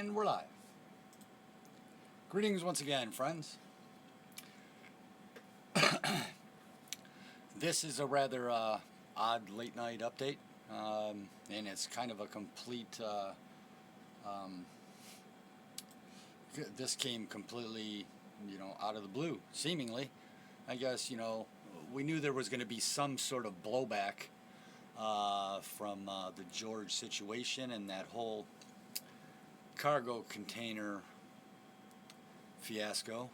And we're live. Greetings once again, friends. This is a rather odd late night update, and it's kind of a complete, this came completely, out of the blue, seemingly. I guess, we knew there was going to be some sort of blowback from the George situation and that whole cargo container fiasco.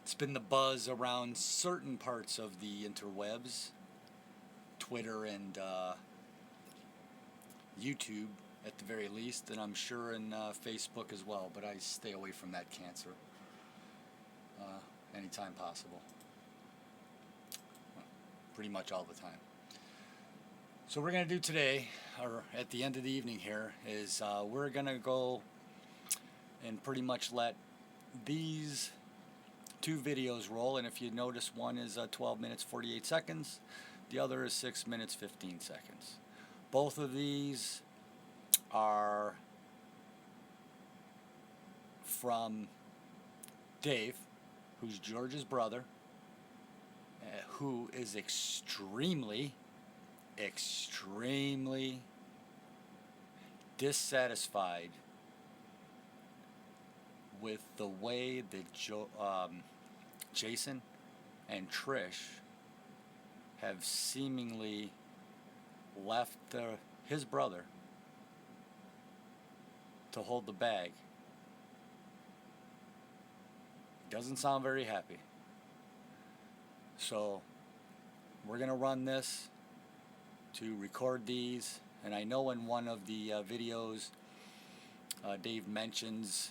It's been the buzz around certain parts of the interwebs, Twitter and YouTube at the very least, and I'm sure in Facebook as well, but I stay away from that cancer anytime possible. Pretty much all the time. So what we're going to do today, or at the end of the evening here, is we're going to go and pretty much let these two videos roll. And if you notice, one is 12 minutes 48 seconds, the other is 6 minutes 15 seconds. Both of these are from Dave, who's George's brother, who is extremely dissatisfied with the way that Jason and Trish have seemingly left his brother to hold the bag. Doesn't sound very happy. So we're going to run this to record these, and I know in one of the videos Dave mentions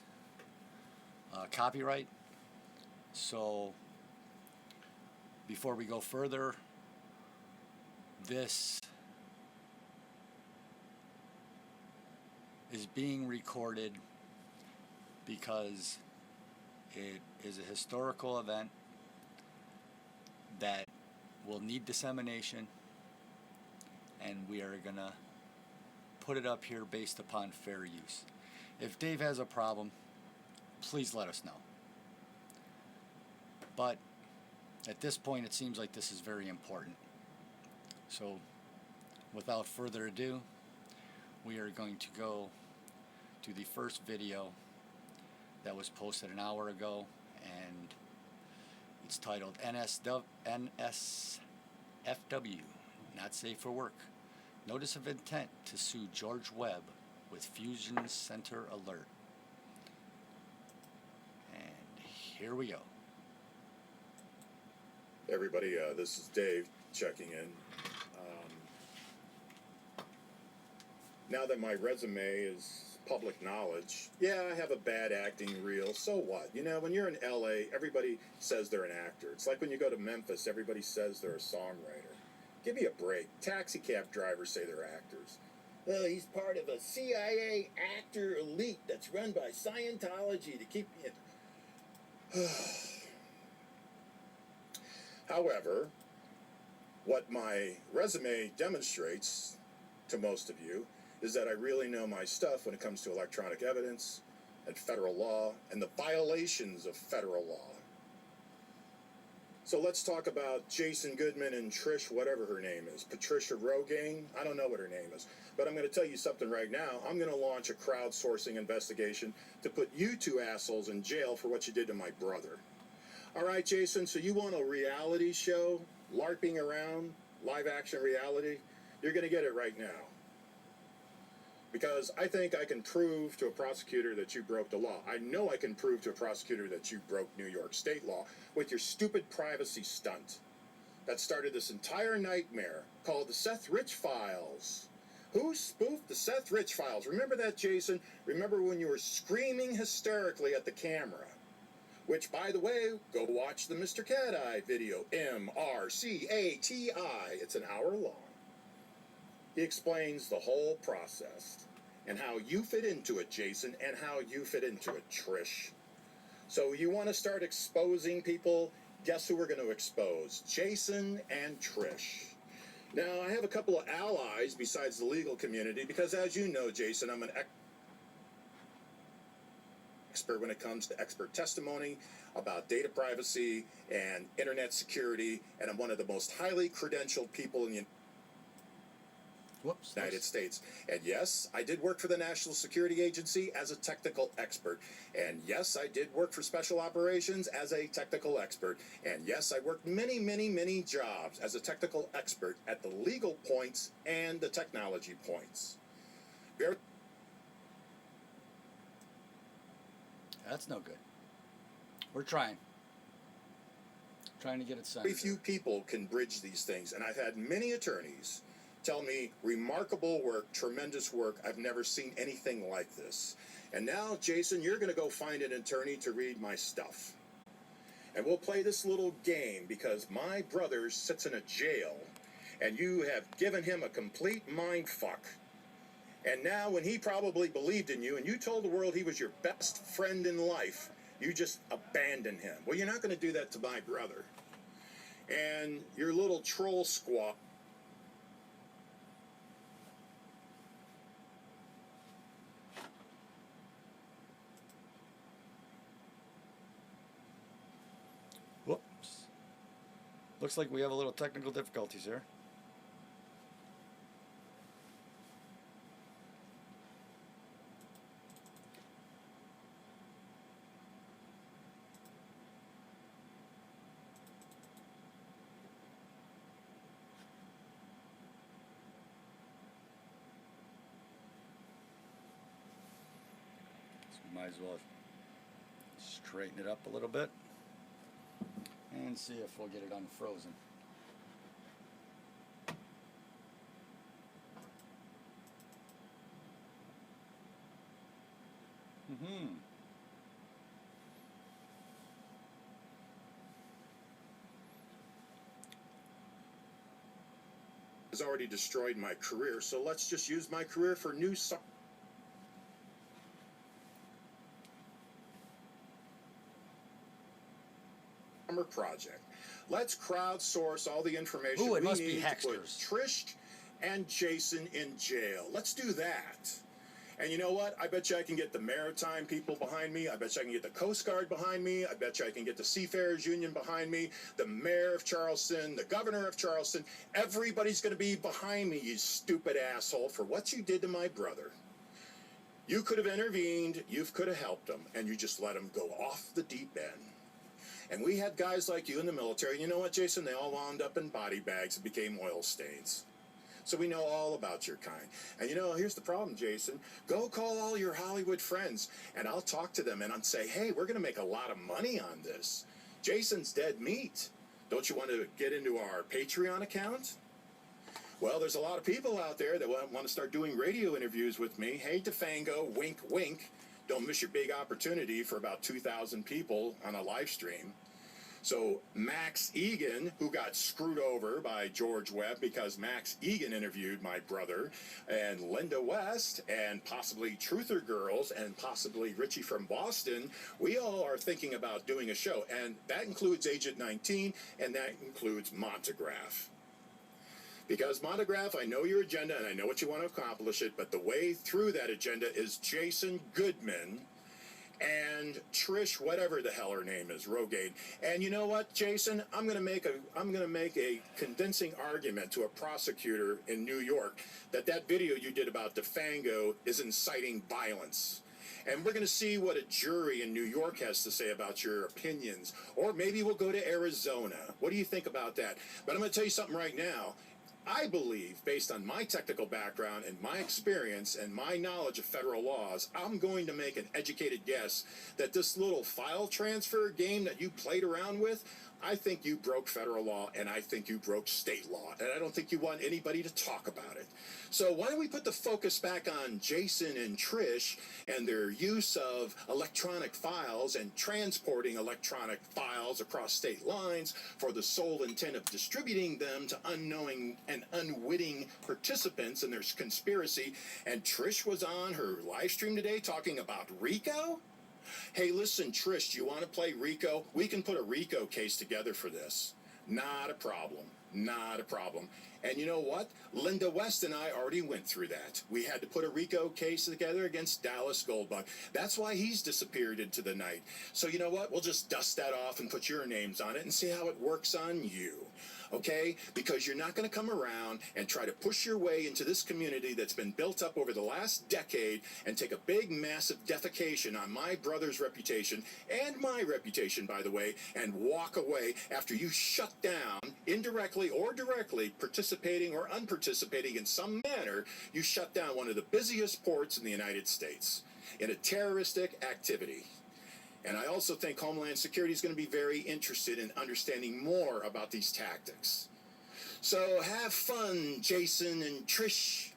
copyright. So before we go further, this is being recorded because it is a historical event that will need dissemination, and we are going to put it up here based upon fair use. If Dave has a problem, please let us know. But at this point, it seems like this is very important. So without further ado, we are going to go to the first video that was posted an hour ago, and it's titled NSFW, Not Safe for Work. Notice of intent to sue George Webb with Fusion Center alert. And here we go. Everybody, this is Dave checking in. Now that my resume is public knowledge, yeah, I have a bad acting reel, so what? When you're in LA, everybody says they're an actor. It's like when you go to Memphis, everybody says they're a songwriter. Give me a break. Taxi cab drivers say they're actors. Well, he's part of a CIA actor elite that's run by Scientology to keep me in. However, what my resume demonstrates to most of you is that I really know my stuff when it comes to electronic evidence and federal law and the violations of federal law. So let's talk about Jason Goodman and Trish, whatever her name is, Patricia Rogaine. I don't know what her name is, but I'm going to tell you something right now. I'm going to launch a crowdsourcing investigation to put you two assholes in jail for what you did to my brother. All right, Jason, so you want a reality show, LARPing around, live action reality? You're going to get it right now. Because I think I can prove to a prosecutor that you broke the law. I know I can prove to a prosecutor that you broke New York state law with your stupid privacy stunt that started this entire nightmare called the Seth Rich Files. Who spoofed the Seth Rich Files? Remember that, Jason? Remember when you were screaming hysterically at the camera? Which, by the way, go watch the Mr. Cat-Eye video, MRCATI. It's an hour long. He explains the whole process and how you fit into it, Jason, and how you fit into it, Trish. So you want to start exposing people? Guess who we're going to expose? Jason and Trish. Now, I have a couple of allies besides the legal community because, as you know, Jason, I'm an expert when it comes to expert testimony about data privacy and internet security, and I'm one of the most highly credentialed people in the United States. And yes, I did work for the National Security Agency as a technical expert. And yes, I did work for Special Operations as a technical expert. And yes, I worked many, many, many jobs as a technical expert at the legal points and the technology points. That's no good. We're trying to get it signed. Very few people can bridge these things, and I've had many attorneys tell me remarkable work, tremendous work. I've never seen anything like this. And now, Jason, you're going to go find an attorney to read my stuff. And we'll play this little game because my brother sits in a jail, and you have given him a complete mind fuck. And now when he probably believed in you and you told the world he was your best friend in life, you just abandoned him. Well, you're not going to do that to my brother. And your little troll squad. Whoops. Looks like we have a little technical difficulties here. Might as well straighten it up a little bit and see if we'll get it unfrozen. Has already destroyed my career, so let's just use my career for new summer project. Let's crowdsource all the information we need to put Trish and Jason in jail. Let's do that. And you know what? I bet you I can get the maritime people behind me. I bet you I can get the Coast Guard behind me. I bet you I can get the Seafarers Union behind me, the mayor of Charleston, the governor of Charleston. Everybody's going to be behind me, you stupid asshole, for what you did to my brother. You could have intervened, you could have helped him, and you just let him go off the deep end. And we had guys like you in the military. You know what, Jason? They all wound up in body bags and became oil stains. So we know all about your kind. And you know, here's the problem, Jason. Go call all your Hollywood friends, and I'll talk to them and I'll say, hey, we're going to make a lot of money on this. Jason's dead meat. Don't you want to get into our Patreon account? Well, there's a lot of people out there that want to start doing radio interviews with me. Hey, DeFango, wink, wink. Don't miss your big opportunity for about 2,000 people on a live stream. So Max Egan, who got screwed over by George Webb because Max Egan interviewed my brother, and Linda West, and possibly Truther Girls, and possibly Richie from Boston, we all are thinking about doing a show. And that includes Agent 19, and that includes Montegraph. Because Montegraph, I know your agenda, and I know what you want to accomplish it, but the way through that agenda is Jason Goodman and Trish, whatever the hell her name is, Rogaine. And you know what, Jason? I'm gonna make a convincing argument to a prosecutor in New York that video you did about DeFango is inciting violence. And we're going to see what a jury in New York has to say about your opinions. Or maybe we'll go to Arizona. What do you think about that? But I'm going to tell you something right now. I believe, based on my technical background and my experience and my knowledge of federal laws, I'm going to make an educated guess that this little file transfer game that you played around with, I think you broke federal law, and I think you broke state law, and I don't think you want anybody to talk about it. So why don't we put the focus back on Jason and Trish and their use of electronic files and transporting electronic files across state lines for the sole intent of distributing them to unknowing and unwitting participants in their conspiracy. And Trish was on her live stream today talking about RICO. Hey, listen, Trish, do you want to play RICO? We can put a RICO case together for this. Not a problem. Not a problem. And you know what? Linda West and I already went through that. We had to put a RICO case together against Dallas Goldbug. That's why he's disappeared into the night. So you know what? We'll just dust that off and put your names on it and see how it works on you. Okay? Because you're not going to come around and try to push your way into this community that's been built up over the last decade and take a big, massive defecation on my brother's reputation and my reputation, by the way, and walk away after you shut down, indirectly or directly, participating or unparticipating in some manner, you shut down one of the busiest ports in the United States in a terroristic activity. And I also think Homeland Security is going to be very interested in understanding more about these tactics. So have fun, Jason and Trish.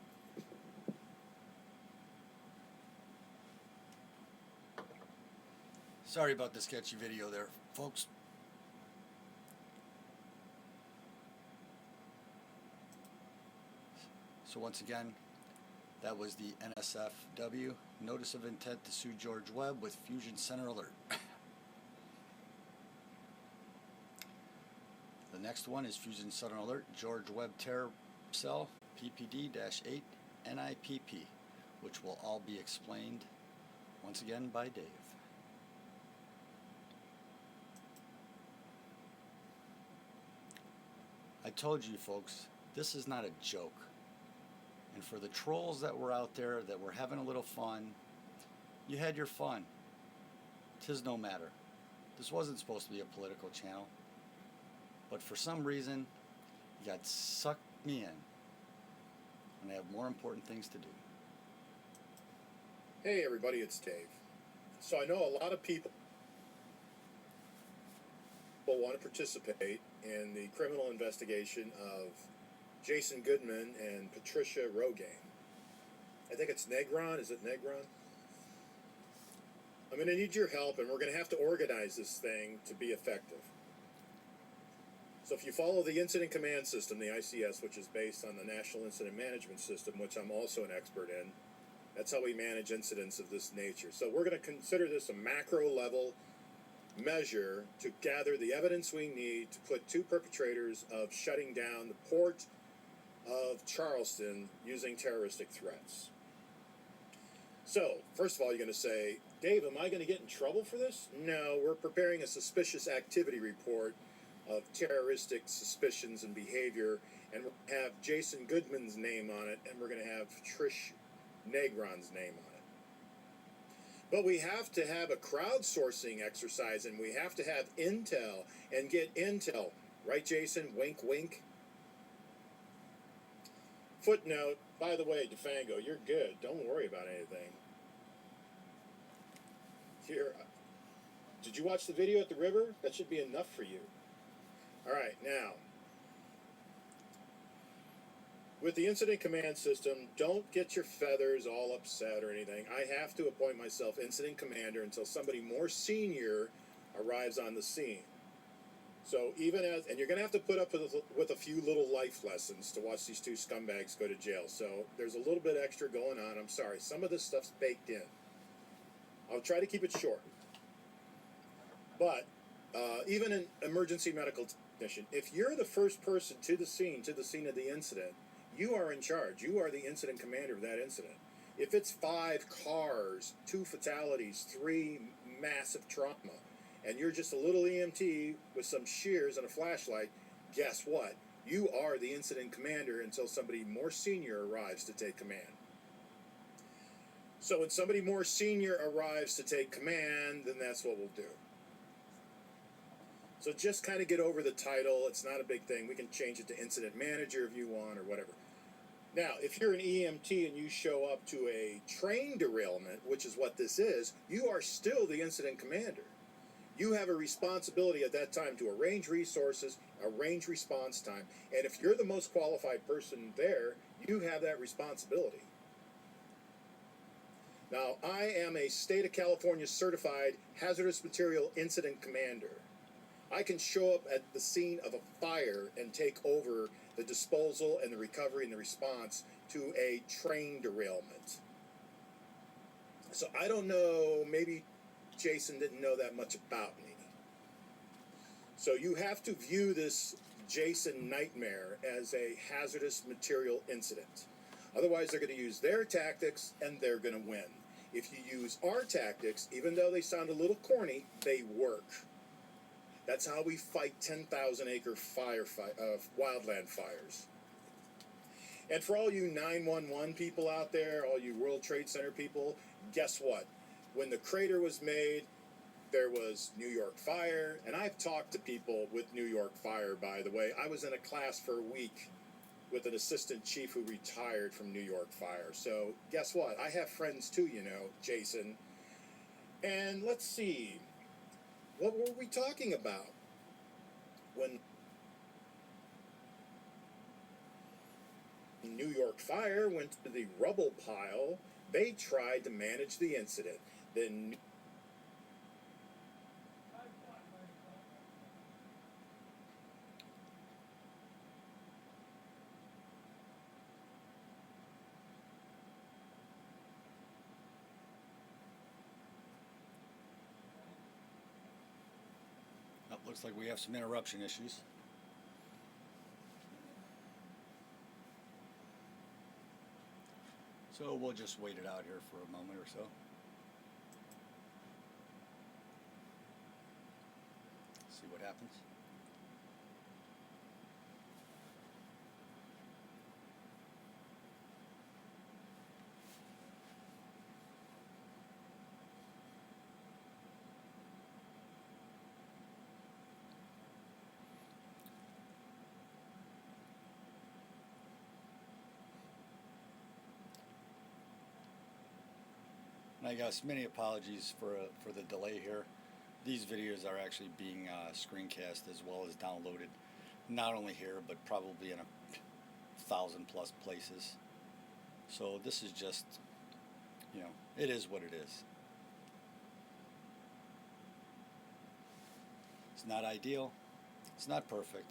Sorry about the sketchy video there, folks. So once again, that was the NSFW, Notice of Intent to Sue George Webb with Fusion Center Alert. The next one is Fusion Center Alert, George Webb Terror Cell, PPD-8 NIPP, which will all be explained once again by Dave. I told you folks, this is not a joke. And for the trolls that were out there that were having a little fun, you had your fun. 'Tis no matter. This wasn't supposed to be a political channel. But for some reason, you got sucked me in. And I have more important things to do. Hey everybody, it's Dave. So I know a lot of people want to participate in the criminal investigation of Jason Goodman and Patricia Rogaine. I think it's Negron. Is it Negron? I'm going to need your help, and we're going to have to organize this thing to be effective. So if you follow the Incident Command System, the ICS, which is based on the National Incident Management System, which I'm also an expert in, that's how we manage incidents of this nature. So we're going to consider this a macro level measure to gather the evidence we need to put two perpetrators of shutting down the port of Charleston using terroristic threats. So, first of all, you're going to say, Dave, am I going to get in trouble for this? No, we're preparing a suspicious activity report of terroristic suspicions and behavior, and we're going to have Jason Goodman's name on it, and we're going to have Trish Negron's name on it. But we have to have a crowdsourcing exercise, and we have to have intel and get intel. Right, Jason? Wink, wink. Footnote, by the way, DeFango, you're good. Don't worry about anything. Here, did you watch the video at the river? That should be enough for you. All right, now, with the Incident Command System, don't get your feathers all upset or anything. I have to appoint myself Incident Commander until somebody more senior arrives on the scene. So even as, and you're going to have to put up with a few little life lessons to watch these two scumbags go to jail. So there's a little bit extra going on. I'm sorry. Some of this stuff's baked in. I'll try to keep it short. But even an emergency medical technician, if you're the first person to the scene of the incident, you are in charge. You are the incident commander of that incident. If it's 5 cars, 2 fatalities, 3 massive trauma, and you're just a little EMT with some shears and a flashlight, guess what? You are the incident commander until somebody more senior arrives to take command. So when somebody more senior arrives to take command, then that's what we'll do. So just kind of get over the title. It's not a big thing. We can change it to incident manager if you want or whatever. Now, if you're an EMT and you show up to a train derailment, which is what this is, you are still the incident commander. You have a responsibility at that time to arrange resources, arrange response time, and if you're the most qualified person there, you have that responsibility. Now, I am a state of California certified hazardous material incident commander. I can show up at the scene of a fire and take over the disposal and the recovery and the response to a train derailment. So I don't know, maybe Jason didn't know that much about me. So you have to view this Jason Nightmare as a hazardous material incident. Otherwise, they're going to use their tactics and they're going to win. If you use our tactics, even though they sound a little corny, they work. That's how we fight 10,000-acre wildland fires. And for all you 911 people out there, all you World Trade Center people, guess what? When the crater was made, there was New York Fire, and I've talked to people with New York Fire, by the way. I was in a class for a week with an assistant chief who retired from New York Fire. So guess what? I have friends too, you know, Jason. And let's see, what were we talking about? When New York Fire went to the rubble pile, they tried to manage the incident. Then Oh, looks like we have some interruption issues. So we'll just wait it out here for a moment or so. See what happens. And I guess many apologies for the delay here. These videos are actually being screencast as well as downloaded, not only here but probably in 1,000+ places. So this is just, you know, it is what it is. It's not ideal, it's not perfect,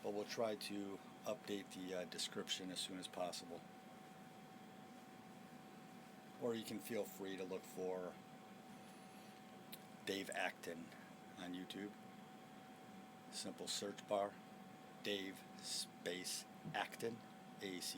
but we'll try to update the description as soon as possible. Or you can feel free to look for Dave Attn on YouTube. Simple search bar, Dave space Attn, Acton.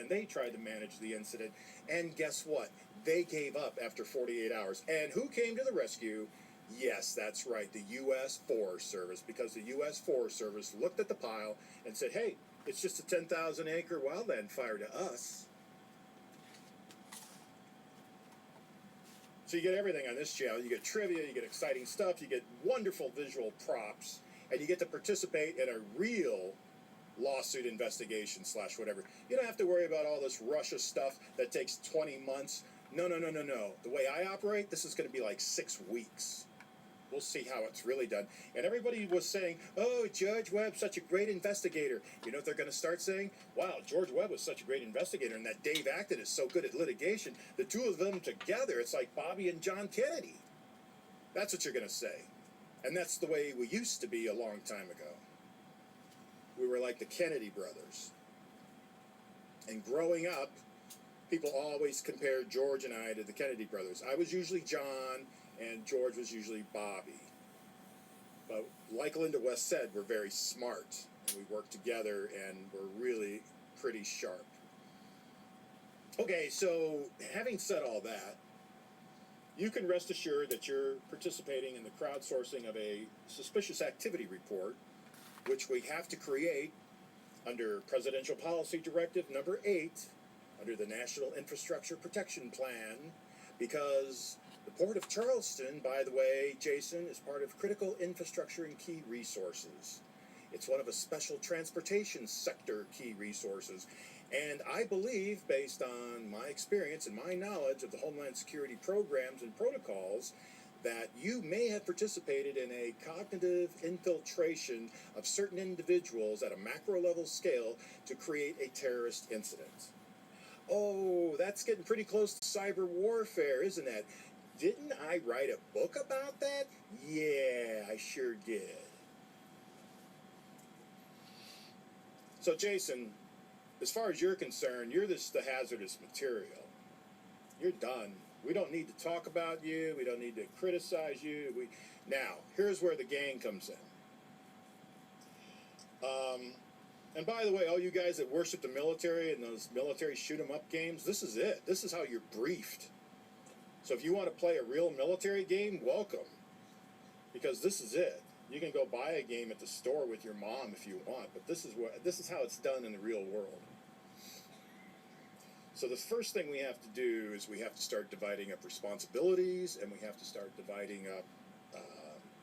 and they tried to manage the incident. And guess what? They gave up after 48 hours. And who came to the rescue? Yes, that's right, the U.S. Forest Service, because the U.S. Forest Service looked at the pile and said, hey, it's just a 10,000-acre wildland fire to us. So you get everything on this channel. You get trivia, you get exciting stuff, you get wonderful visual props, and you get to participate in a real lawsuit investigation / whatever. You don't have to worry about all this Russia stuff that takes 20 months. No. The way I operate, this is going to be like 6 weeks. We'll see how it's really done. And everybody was saying, oh, Judge Webb's such a great investigator. You know what they're going to start saying? Wow, George Webb was such a great investigator, and that Dave Attn is so good at litigation. The two of them together, it's like Bobby and John Kennedy. That's what you're going to say. And that's the way we used to be a long time ago. We were like the Kennedy brothers. And growing up, people always compared George and I to the Kennedy brothers. I was usually John, and George was usually Bobby. But like Linda West said, we're very smart, and we work together, and we're really pretty sharp. Okay, so having said all that, you can rest assured that you're participating in the crowdsourcing of a suspicious activity report, which we have to create under Presidential Policy Directive number 8, under the National Infrastructure Protection Plan, because the Port of Charleston, by the way, Jason, is part of critical infrastructure and key resources. It's one of a special transportation sector key resources. And I believe, based on my experience and my knowledge of the Homeland Security programs and protocols, that you may have participated in a cognitive infiltration of certain individuals at a macro level scale to create a terrorist incident. Oh, that's getting pretty close to cyber warfare, isn't it? Didn't I write a book about that? Yeah, I sure did. So, Jason, as far as you're concerned, you're the hazardous material. You're done. We don't need to talk about you. We don't need to criticize you. Now, here's where the gang comes in. And by the way, all you guys that worship the military and those military shoot 'em up games, this is it. This is how you're briefed. So if you want to play a real military game, welcome. Because this is it. You can go buy a game at the store with your mom if you want, but this is how it's done in the real world. So the first thing we have to do is we have to start dividing up responsibilities, and we have to start dividing up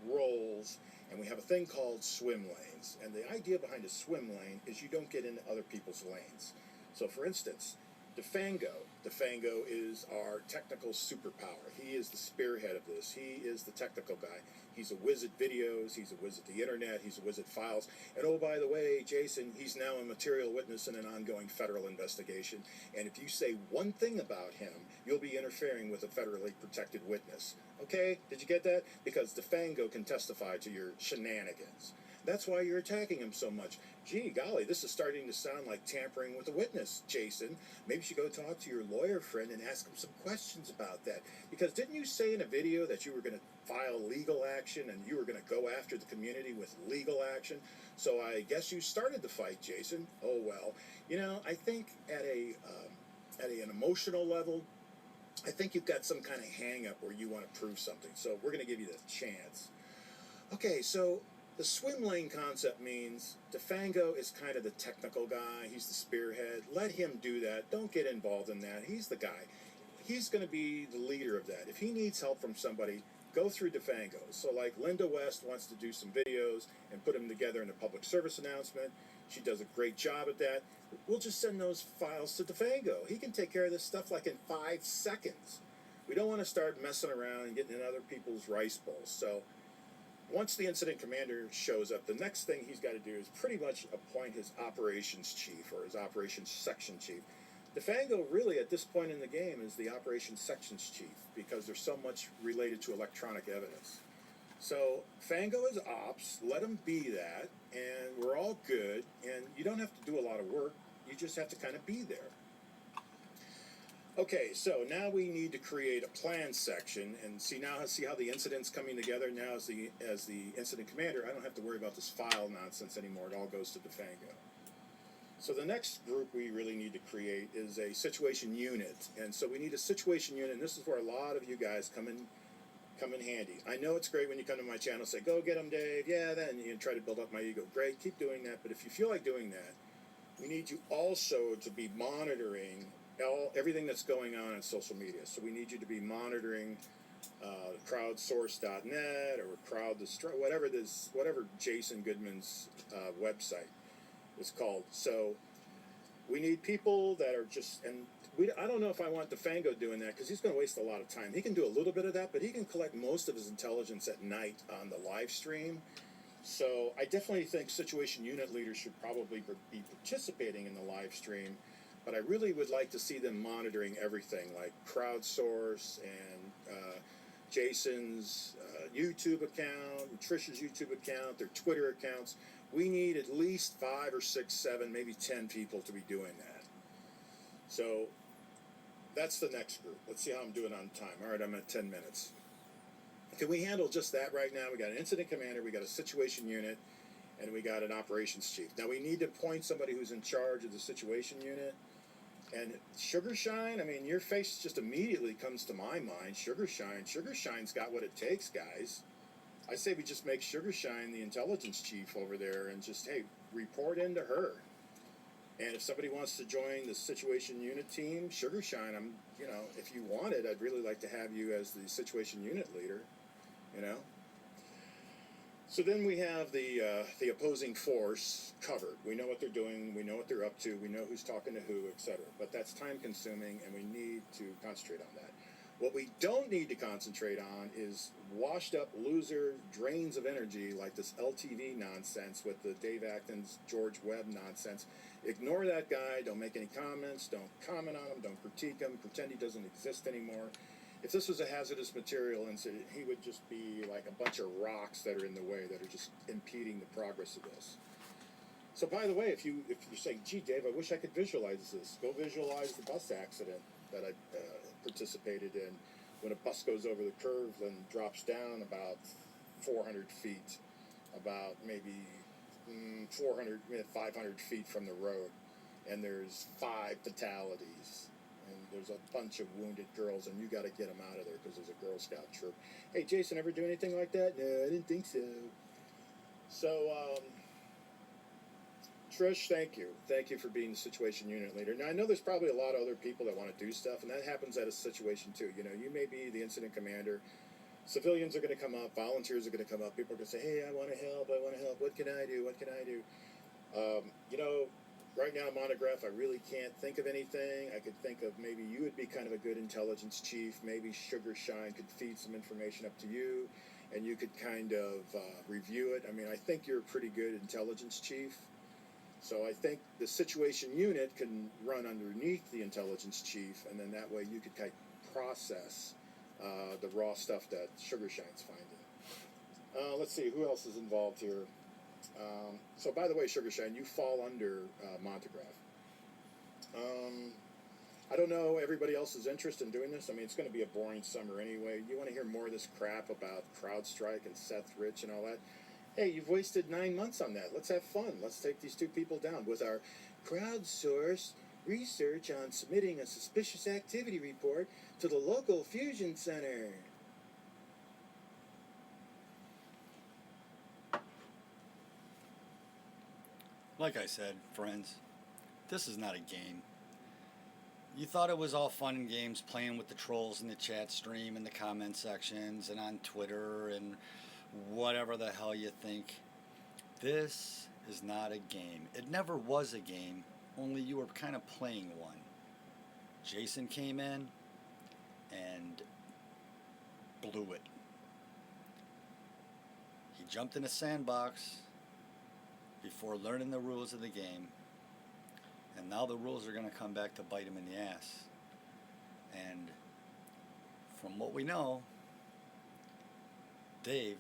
roles, and we have a thing called swim lanes. And the idea behind a swim lane is you don't get into other people's lanes. So for instance, DeFango is our technical superpower. He is the spearhead of this. He is the technical guy. He's a whiz at videos. He's a whiz at the internet. He's a whiz at files. And oh, by the way, Jason, he's now a material witness in an ongoing federal investigation. And if you say one thing about him, you'll be interfering with a federally protected witness. Okay? Did you get that? Because DeFango can testify to your shenanigans. That's why you're attacking him so much. Gee, golly, this is starting to sound like tampering with a witness, Jason. Maybe you should go talk to your lawyer friend and ask him some questions about that. Because didn't you say in a video that you were going to file legal action and you were going to go after the community with legal action? So I guess you started the fight, Jason. Oh, well. You know, I think at an emotional level, I think you've got some kind of hang-up where you want to prove something. So we're going to give you the chance. Okay, so the swim lane concept means DeFango is kind of the technical guy. He's the spearhead. Let him do that. Don't get involved in that. He's the guy. He's going to be the leader of that. If he needs help from somebody, go through DeFango. So like Linda West wants to do some videos and put them together in a public service announcement. She does a great job at that. We'll just send those files to DeFango. He can take care of this stuff like in 5 seconds. We don't want to start messing around and getting in other people's rice bowls. So once the incident commander shows up, the next thing he's got to do is pretty much appoint his operations chief or his operations section chief. DeFango really at this point in the game is the operations sections chief because there's so much related to electronic evidence. So Fango is ops, let him be that, and we're all good, and you don't have to do a lot of work, you just have to kind of be there. Okay, so now we need to create a plan section and see how the incident's coming together. Now as the incident commander, I don't have to worry about this file nonsense anymore. It all goes to DeFango. So the next group we really need to create is a situation unit. And so we need a situation unit, and this is where a lot of you guys come in handy. I know it's great when you come to my channel and say, go get them, Dave. Yeah, then you try to build up my ego. Great, keep doing that. But if you feel like doing that, we need you also to be monitoring everything that's going on social media. So we need you to be monitoring crowdsource.net or CrowdDestroy, whatever Jason Goodman's website is called. So we need people that are just, and I don't know if I want DeFango doing that because he's going to waste a lot of time. He can do a little bit of that, but he can collect most of his intelligence at night on the live stream. So I definitely think situation unit leaders should probably be participating in the live stream, but I really would like to see them monitoring everything like crowdsource and Jason's YouTube account, Trisha's YouTube account, their Twitter accounts. We need at least 5 or 6, 7, maybe 10 people to be doing that. So that's the next group. Let's see how I'm doing on time. All right, I'm at 10 minutes. Can we handle just that right now? We got an incident commander, we got a situation unit, and we got an operations chief. Now we need to appoint somebody who's in charge of the situation unit. And Sugarshine, I mean, your face just immediately comes to my mind. Sugarshine's got what it takes, guys. I say we just make Sugarshine the intelligence chief over there and just, hey, report into her. And if somebody wants to join the situation unit team, Sugarshine, if you want it, I'd really like to have you as the situation unit leader, So then we have the opposing force covered. We know what they're doing, we know what they're up to, we know who's talking to who, etc. But that's time consuming and we need to concentrate on that. What we don't need to concentrate on is washed up loser drains of energy like this LTV nonsense with the Dave Acton's George Webb nonsense. Ignore that guy. Don't make any comments. Don't comment on him. Don't critique him. Pretend he doesn't exist anymore. If this was a hazardous material incident, he would just be like a bunch of rocks that are in the way that are just impeding the progress of this. So, by the way, if you're saying, "Gee, Dave, I wish I could visualize this," go visualize the bus accident that I participated in, when a bus goes over the curve and drops down about 400 feet, about maybe 500 feet from the road, and there's 5 fatalities, and there's a bunch of wounded girls, and you got to get them out of there because there's a Girl Scout troop. Hey, Jason, ever do anything like that? No, I didn't think so. So, Trish, thank you. Thank you for being the situation unit leader. Now, I know there's probably a lot of other people that want to do stuff, and that happens at a situation too. You know, you may be the incident commander. Civilians are going to come up. Volunteers are going to come up. People are going to say, "Hey, I want to help. I want to help. What can I do? What can I do?" You know, right now, Monograph, I really can't think of anything. I could think of maybe you would be kind of a good intelligence chief. Maybe Sugar Shine could feed some information up to you, and you could kind of review it. I mean, I think you're a pretty good intelligence chief. So I think the situation unit can run underneath the intelligence chief, and then that way you could kind of process the raw stuff that Sugar Shine's finding. Let's see, who else is involved here? So by the way, Sugar Shine, you fall under Montegraph. I don't know everybody else's interest in doing this. I mean, it's going to be a boring summer anyway. You want to hear more of this crap about CrowdStrike and Seth Rich and all that? Hey, you've wasted 9 months on that. Let's have fun. Let's take these 2 people down with our crowdsourced research on submitting a suspicious activity report to the local fusion center. Like I said, friends, this is not a game. You thought it was all fun and games playing with the trolls in the chat stream and the comment sections and on Twitter and whatever the hell you think. This is not a game. It never was a game, only you were kind of playing one. Jason came in and blew it. He jumped in a sandbox before learning the rules of the game, and now the rules are going to come back to bite him in the ass. And from what we know, Dave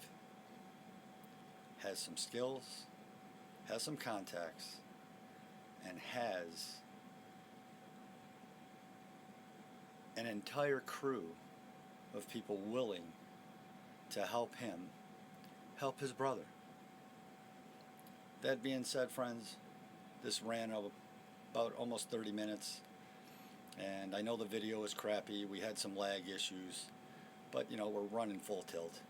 has some skills, has some contacts, and has an entire crew of people willing to help him help his brother. That being said, friends, this ran about almost 30 minutes, and I know the video is crappy. We had some lag issues, but you know, we're running full tilt.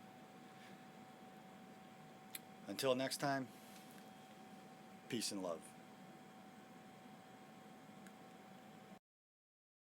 Until next time, peace and love.